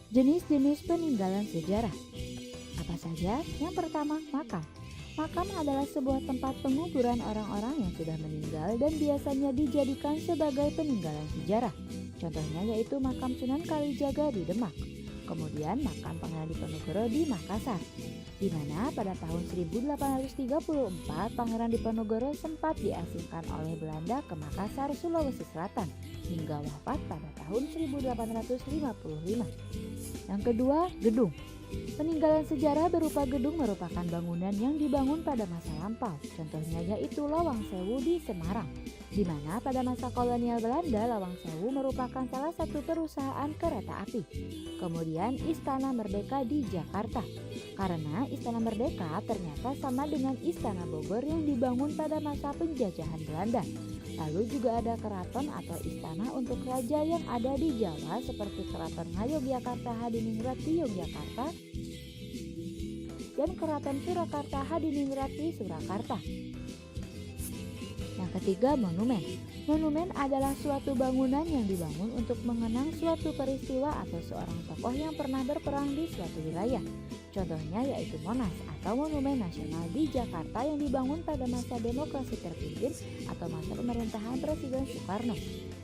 Jenis-jenis peninggalan sejarah. Apa saja? Yang pertama, makam. Makam adalah sebuah tempat penguburan orang-orang yang sudah meninggal dan biasanya dijadikan sebagai peninggalan sejarah. Contohnya yaitu makam Sunan Kalijaga di Demak. Kemudian makam Pangeran Diponegoro di Makassar, di mana pada tahun 1834 Pangeran Diponegoro sempat diasingkan oleh Belanda ke Makassar, Sulawesi Selatan hingga wafat pada tahun 1855. Yang kedua, gedung. Peninggalan sejarah berupa gedung merupakan bangunan yang dibangun pada masa lampau. Contohnya yaitu Lawang Sewu di Semarang, di mana pada masa kolonial Belanda Lawang Sewu merupakan salah satu perusahaan kereta api. Kemudian Istana Merdeka di Jakarta, karena Istana Merdeka ternyata sama dengan Istana Bogor yang dibangun pada masa penjajahan Belanda. Lalu juga ada keraton atau istana untuk raja yang ada di Jawa seperti Keraton Ngayogyakarta Hadiningrat di Yogyakarta dan Keraton Surakarta Hadiningrat di Surakarta. Yang ketiga, monumen. Monumen adalah suatu bangunan yang dibangun untuk mengenang suatu peristiwa atau seorang tokoh yang pernah berperang di suatu wilayah. Contohnya yaitu Monas atau Monumen Nasional di Jakarta yang dibangun pada masa demokrasi terpimpin atau masa pemerintahan Presiden Soekarno.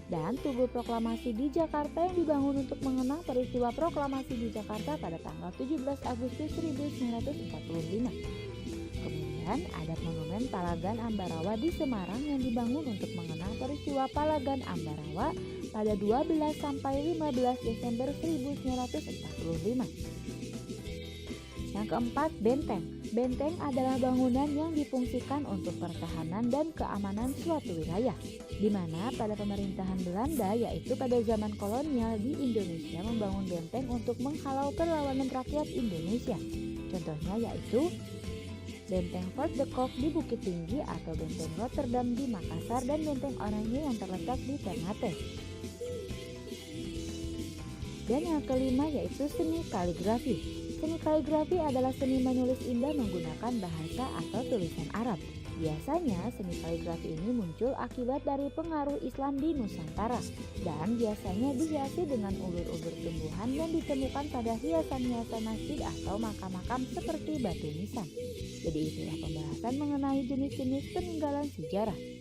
Dan Tugu Proklamasi di Jakarta yang dibangun untuk mengenang peristiwa proklamasi di Jakarta pada tanggal 17 Agustus 1945. Kemudian ada Monumen Palagan Ambarawa di Semarang yang dibangun untuk mengenang peristiwa Palagan Ambarawa pada 12 sampai 15 Desember 1945. Yang keempat, benteng. Benteng adalah bangunan yang difungsikan untuk pertahanan dan keamanan suatu wilayah, di mana pada pemerintahan Belanda yaitu pada zaman kolonial di Indonesia membangun benteng untuk menghalau perlawanan rakyat Indonesia. Contohnya yaitu Benteng Fort de Kock di Bukit Tinggi atau Benteng Rotterdam di Makassar dan Benteng Oranye yang terletak di Ternate. Dan yang kelima yaitu seni kaligrafi. Seni kaligrafi adalah seni menulis indah menggunakan bahasa atau tulisan Arab. Biasanya seni kaligrafi ini muncul akibat dari pengaruh Islam di Nusantara dan biasanya dihiasi dengan ulur-ulur tumbuhan yang ditemukan pada hiasan-hiasan masjid atau makam-makam seperti batu nisan. Jadi itulah pembahasan mengenai jenis-jenis peninggalan sejarah.